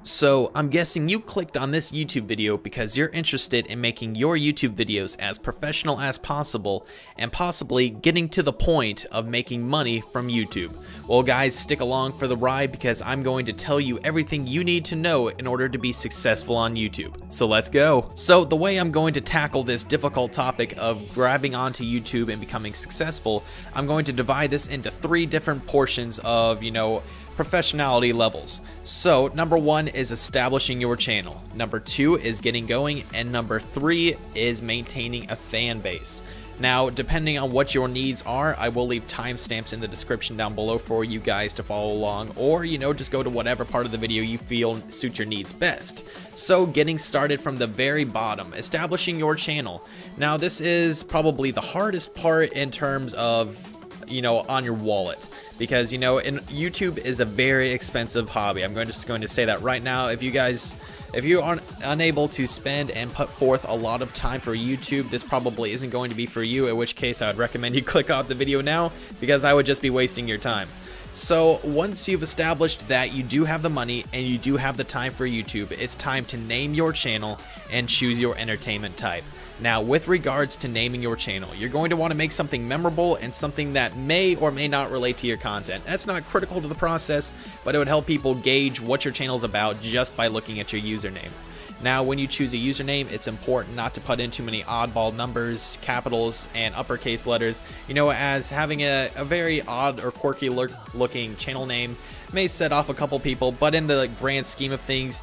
So I'm guessing you clicked on this YouTube video because you're interested in making your YouTube videos as professional as possible and possibly getting to the point of making money from YouTube. Well guys, stick along for the ride because I'm going to tell you everything you need to know in order to be successful on YouTube. So let's go. So the way I'm going to tackle this difficult topic of grabbing onto YouTube and becoming successful, I'm going to divide this into 3 different portions of, professionality levels. So number 1 is establishing your channel, number 2 is getting going, and number 3 is maintaining a fan base. Now, depending on what your needs are, I will leave timestamps in the description down below for you guys to follow along, or just go to whatever part of the video you feel suits your needs best. So getting started from the very bottom, establishing your channel. Now this is probably the hardest part in terms of on your wallet, because YouTube is a very expensive hobby. I'm just going to say that right now. If you aren't unable to spend and put forth a lot of time for YouTube, this probably isn't going to be for you, in which case I would recommend you click off the video now, because I would just be wasting your time. So once you've established that you do have the money and you do have the time for YouTube, it's time to name your channel and choose your entertainment type. Now, with regards to naming your channel, you're going to want to make something memorable and something that may or may not relate to your content. That's not critical to the process, but it would help people gauge what your channel is about just by looking at your username. Now, when you choose a username, it's important not to put in too many oddball numbers, capitals, and uppercase letters, as having a very odd or quirky looking channel name may set off a couple people, but in the grand scheme of things,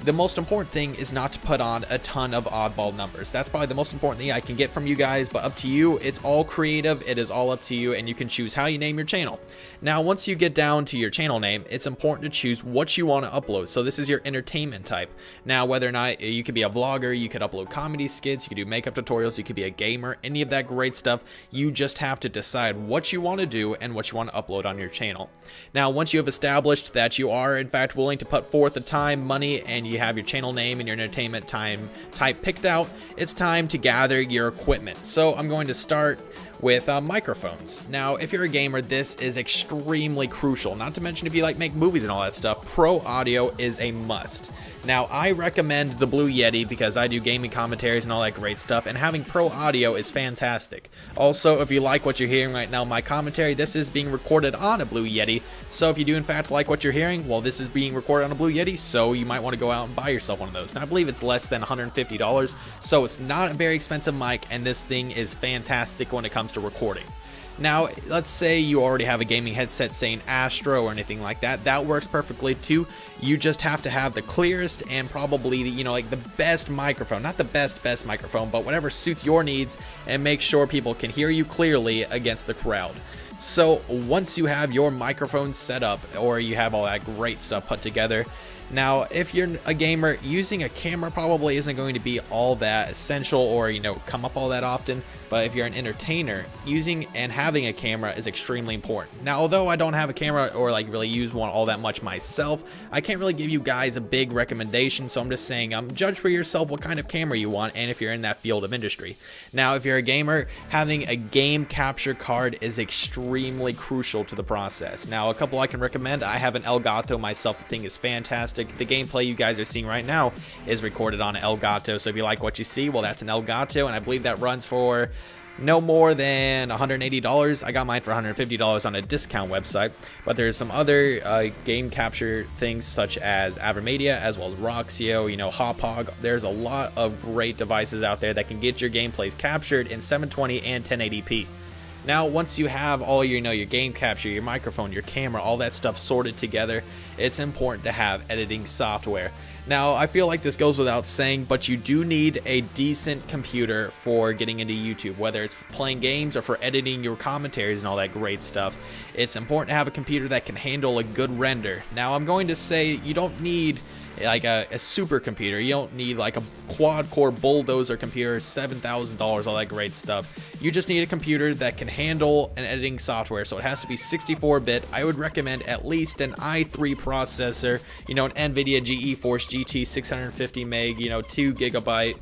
the most important thing is not to put on a ton of oddball numbers. That's probably the most important thing I can get from you guys, but up to you. It's all creative. It is all up to you, and you can choose how you name your channel. Now, once you get down to your channel name, it's important to choose what you want to upload. So this is your entertainment type. Now, whether or not you could be a vlogger, you could upload comedy skits, you could do makeup tutorials, you could be a gamer, any of that great stuff. You just have to decide what you want to do and what you want to upload on your channel. Now, once you have established that you are, in fact, willing to put forth the time, money, and you have your channel name and your entertainment type picked out, it's time to gather your equipment. So I'm going to start with microphones. Now, if you're a gamer, this is extremely crucial. Not to mention if you make movies and all that stuff, pro audio is a must. Now, I recommend the Blue Yeti because I do gaming commentaries and all that great stuff, and having pro audio is fantastic. Also, if you like what you're hearing right now, my commentary, this is being recorded on a Blue Yeti. So if you do in fact like what you're hearing, well, this is being recorded on a Blue Yeti, so you might want to go out and buy yourself one of those. Now, I believe it's less than $150, so it's not a very expensive mic, and this thing is fantastic when it comes to recording. Now, let's say you already have a gaming headset, say an Astro or anything like that. That works perfectly too. You just have to have the clearest and probably the best microphone. Not the best microphone, but whatever suits your needs, and make sure people can hear you clearly against the crowd. So once you have your microphone set up, or you have all that great stuff put together, now, if you're a gamer, using a camera probably isn't going to be all that essential or, come up all that often. But if you're an entertainer, using and having a camera is extremely important. Now, although I don't have a camera or really use one all that much myself, I can't really give you guys a big recommendation. So I'm just saying, judge for yourself what kind of camera you want and if you're in that field of industry. Now, if you're a gamer, having a game capture card is extremely crucial to the process. Now, a couple I can recommend. I have an Elgato myself. The thing is fantastic. The gameplay you guys are seeing right now is recorded on an Elgato. So if you like what you see, well, that's an Elgato, and I believe that runs for no more than $180. I got mine for $150 on a discount website, but there's some other game capture things such as Avermedia, as well as Roxio, Hauppauge. There's a lot of great devices out there that can get your gameplays captured in 720 and 1080p. Now, once you have all your game capture, your microphone, your camera, all that stuff sorted together, it's important to have editing software. Now, I feel like this goes without saying, but you do need a decent computer for getting into YouTube, whether it's for playing games or for editing your commentaries and all that great stuff. It's important to have a computer that can handle a good render. Now, I'm going to say you don't need a supercomputer. You don't need a quad-core bulldozer computer, $7,000, all that great stuff. You just need a computer that can handle an editing software, so it has to be 64-bit. I would recommend at least an i3 processor, an NVIDIA GeForce GT 650 meg, 2 GB.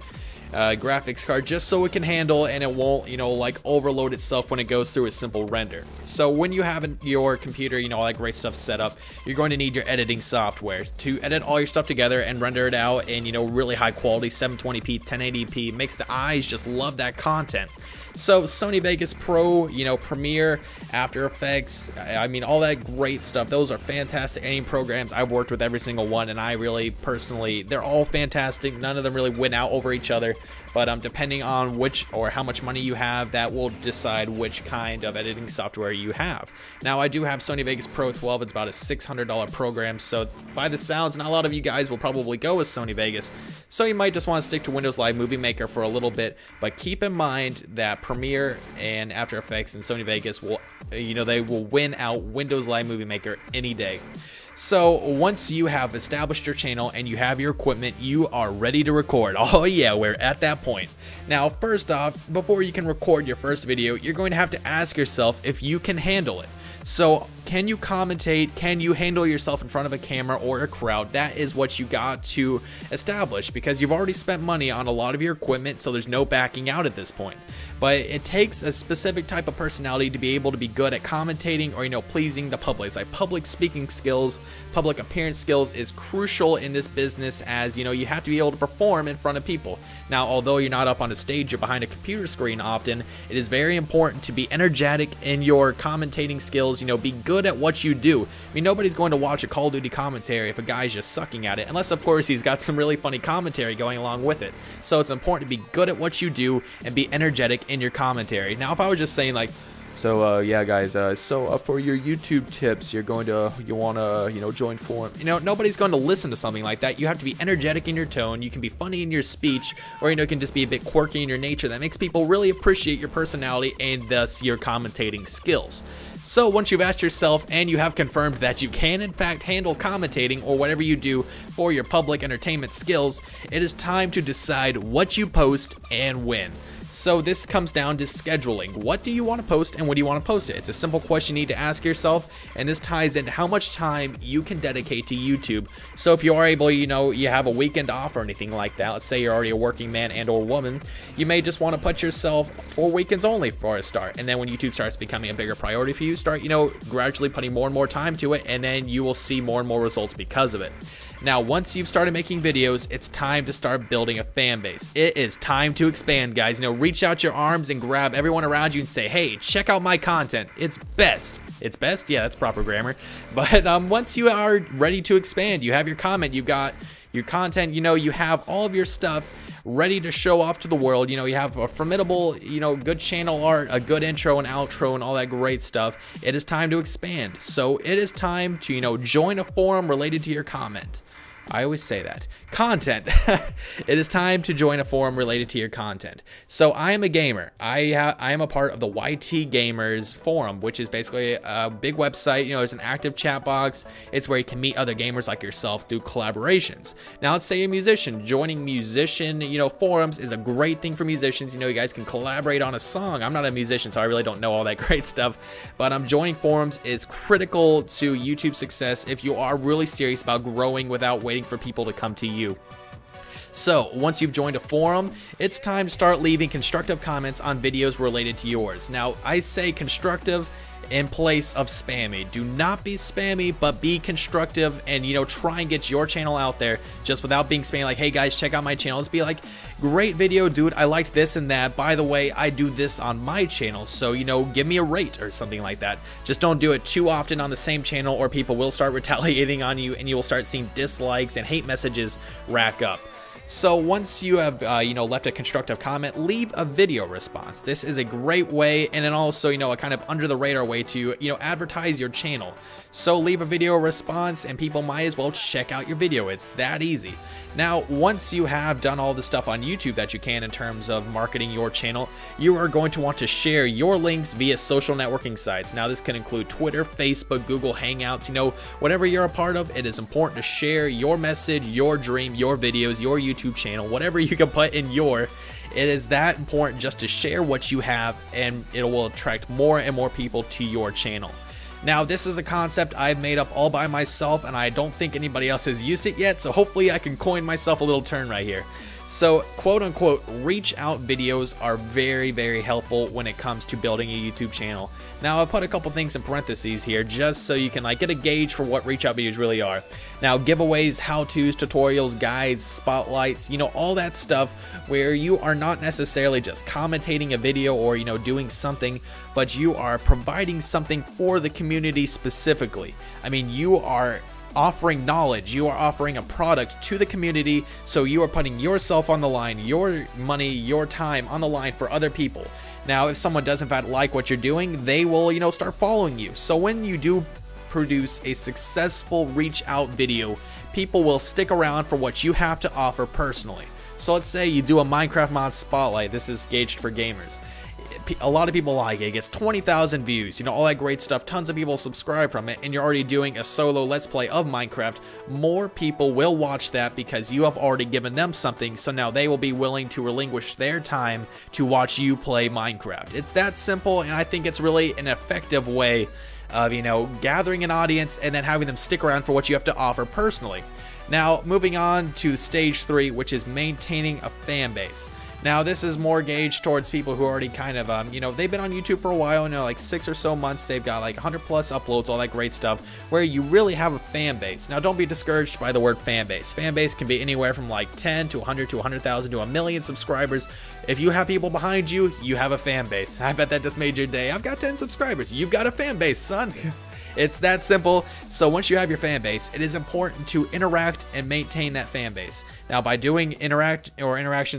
graphics card, just so it can handle and it won't, like overload itself when it goes through a simple render. So when you have your computer, all that great stuff set up, you're going to need your editing software to edit all your stuff together and render it out in, really high quality 720p, 1080p. Makes the eyes just love that content. So Sony Vegas Pro, Premiere, After Effects, I mean, all that great stuff. Those are fantastic editing programs. I've worked with every single one, and I really personally, they're all fantastic. None of them really win out over each other, but depending on which or how much money you have, that will decide which kind of editing software you have. Now, I do have Sony Vegas Pro 12. It's about a $600 program, so by the sounds, not a lot of you guys will probably go with Sony Vegas, so you might just want to stick to Windows Live Movie Maker for a little bit, but keep in mind that Premiere and After Effects and Sony Vegas will, they will win out Windows Live Movie Maker any day. So once you have established your channel and you have your equipment, you are ready to record. Oh yeah, we're at that point. Now, first off, before you can record your first video, you're going to have to ask yourself if you can handle it. So can you commentate? Can you handle yourself in front of a camera or a crowd? That is what you got to establish, because you've already spent money on a lot of your equipment, so there's no backing out at this point. But it takes a specific type of personality to be able to be good at commentating or, pleasing the public. It's like public speaking skills, public appearance skills is crucial in this business, as, you have to be able to perform in front of people. Now, although you're not up on a stage, you're behind a computer screen often, it is very important to be energetic in your commentating skills, be good at what you do. I mean, nobody's going to watch a Call of Duty commentary if a guy's just sucking at it, unless, of course, he's got some really funny commentary going along with it. So it's important to be good at what you do and be energetic in your commentary. Now, if I was just saying like, so yeah guys, for your YouTube tips, you want to join forum, nobody's going to listen to something like that. You have to be energetic in your tone, you can be funny in your speech, or you can just be a bit quirky in your nature. That makes people really appreciate your personality and thus your commentating skills. So once you've asked yourself and you have confirmed that you can in fact handle commentating or whatever you do for your public entertainment skills, it is time to decide what you post and when. So this comes down to scheduling. What do you want to post and when do you want to post it? It's a simple question you need to ask yourself, and this ties into how much time you can dedicate to YouTube. So if you are able, you have a weekend off or anything like that, let's say you're already a working man and or woman, you may just want to put yourself for weekends only for a start. And then when YouTube starts becoming a bigger priority for you, start, gradually putting more and more time to it, and then you will see more and more results because of it. Now, once you've started making videos, it's time to start building a fan base. It is time to expand, guys. Reach out your arms and grab everyone around you and say, hey, check out my content. It's best. It's best? Yeah, that's proper grammar. But once you are ready to expand, you have your comment, you've got your content, you have all of your stuff ready to show off to the world. You have a formidable, good channel art, a good intro and outro and all that great stuff. It is time to expand. So it is time to, join a forum related to your comment. I always say that. Content. It is time to join a forum related to your content. So I am a gamer. I am a part of the YT Gamers forum, which is basically a big website. There's an active chat box. It's where you can meet other gamers like yourself through collaborations. Now, let's say a musician. Joining musician, forums is a great thing for musicians. You guys can collaborate on a song. I'm not a musician, so I really don't know all that great stuff. But joining forums is critical to YouTube success if you are really serious about growing without waiting for people to come to you. So once you've joined a forum, it's time to start leaving constructive comments on videos related to yours. Now, I say constructive in place of spammy. Do not be spammy, but be constructive and, try and get your channel out there just without being spammy. Like, hey guys, check out my channel. Let's be like, great video, dude. I liked this and that. By the way, I do this on my channel. So, give me a rate or something like that. Just don't do it too often on the same channel or people will start retaliating on you and you will start seeing dislikes and hate messages rack up. So once you have, left a constructive comment, leave a video response. This is a great way, and then also, a kind of under the radar way to, advertise your channel. So leave a video response and people might as well check out your video. It's that easy. Now, once you have done all the stuff on YouTube that you can in terms of marketing your channel, you are going to want to share your links via social networking sites. Now, this can include Twitter, Facebook, Google Hangouts, whatever you're a part of, it is important to share your message, your dream, your videos, your YouTube channel, whatever you can put in it is that important just to share what you have, and it will attract more and more people to your channel. Now, this is a concept I've made up all by myself, and I don't think anybody else has used it yet, so hopefully I can coin myself a little turn right here. So quote unquote reach out videos are very helpful when it comes to building a YouTube channel. Now I'll put a couple things in parentheses here just so you can like get a gauge for what reach out videos really are. Now giveaways, how-tos, tutorials, guides, spotlights, you know, all that stuff where you are not necessarily just commentating a video or, you know, doing something, but you are providing something for the community specifically. I mean, you are offering knowledge, you are offering a product to the community, so you are putting yourself on the line, your money, your time on the line for other people. Now if someone does in fact like what you're doing, they will, you know, start following you. So when you do produce a successful reach out video, people will stick around for what you have to offer personally. So let's say you do a Minecraft mod spotlight. This is gauged for gamers. A lot of people like it. It gets 20,000 views, you know, all that great stuff. Tons of people subscribe from it, and you're already doing a solo let's play of Minecraft. More people will watch that because you have already given them something, so now they will be willing to relinquish their time to watch you play Minecraft. It's that simple, and I think it's really an effective way of, you know, gathering an audience and then having them stick around for what you have to offer personally. Now, moving on to stage 3, which is maintaining a fan base. Now, this is more gauged towards people who already kind of, you know, they've been on YouTube for a while, you know, like 6 or so months. They've got like 100 plus uploads, all that great stuff, where you really have a fan base. Now, don't be discouraged by the word fan base. Fan base can be anywhere from like 10 to 100 to 100,000 to a million subscribers. If you have people behind you, you have a fan base. I bet that just made your day. I've got 10 subscribers. You've got a fan base, son. It's that simple. So once you have your fan base, it is important to interact and maintain that fan base. Now, by doing interactions,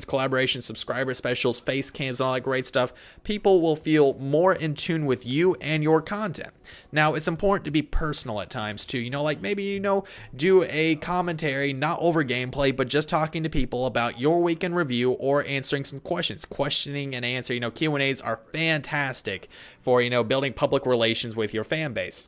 collaborations, subscriber specials, face cams, and all that great stuff, people will feel more in tune with you and your content. Now, it's important to be personal at times too. You know, like maybe, you know, do a commentary, not over gameplay, but just talking to people about your weekend review or answering some questions. Questioning and answer, you know, Q&As are fantastic for, you know, building public relations with your fan base.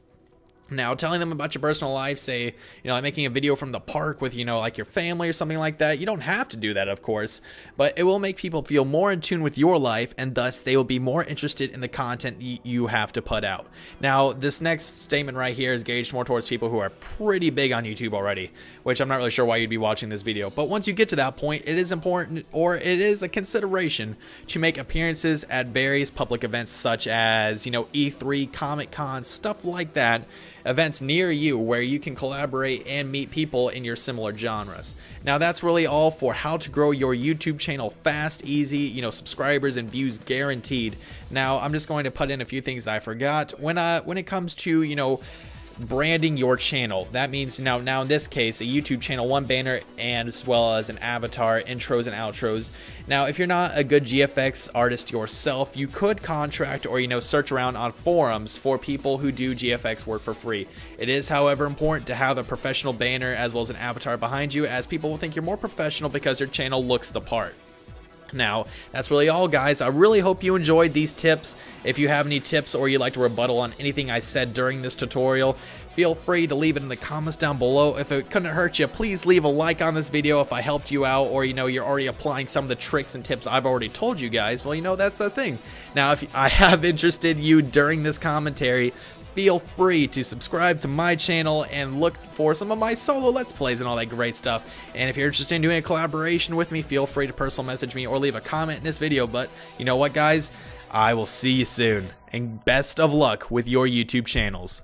Now, telling them about your personal life, say, you know, like making a video from the park with, you know, like your family or something like that. You don't have to do that, of course, but it will make people feel more in tune with your life, and thus they will be more interested in the content you have to put out. Now, this next statement right here is gauged more towards people who are pretty big on YouTube already, which I'm not really sure why you'd be watching this video. But once you get to that point, it is important, or it is a consideration, to make appearances at various public events such as, you know, E3, Comic-Con, stuff like that. Events near you where you can collaborate and meet people in your similar genres. Now, that's really all for how to grow your YouTube channel fast, easy, you know, subscribers and views guaranteed. Now, I'm just going to put in a few things I forgot. When it comes to, you know, branding your channel, that means now in this case a YouTube channel, one banner, and as well as an avatar, intros and outros. Now, if you're not a good GFX artist yourself, you could contract or, you know, search around on forums for people who do GFX work for free. It is, however, important to have a professional banner as well as an avatar behind you, as people will think you're more professional because your channel looks the part. Now, that's really all, guys. I really hope you enjoyed these tips. If you have any tips or you'd like to rebuttal on anything I said during this tutorial, feel free to leave it in the comments down below. If it couldn't hurt you, please leave a like on this video if I helped you out, or, you know, you're already applying some of the tricks and tips I've already told you guys. Well, you know, that's the thing. Now, if I have interested you during this commentary, feel free to subscribe to my channel and look for some of my solo Let's Plays and all that great stuff. And if you're interested in doing a collaboration with me, feel free to personal message me or leave a comment in this video. But you know what, guys? I will see you soon, and best of luck with your YouTube channels.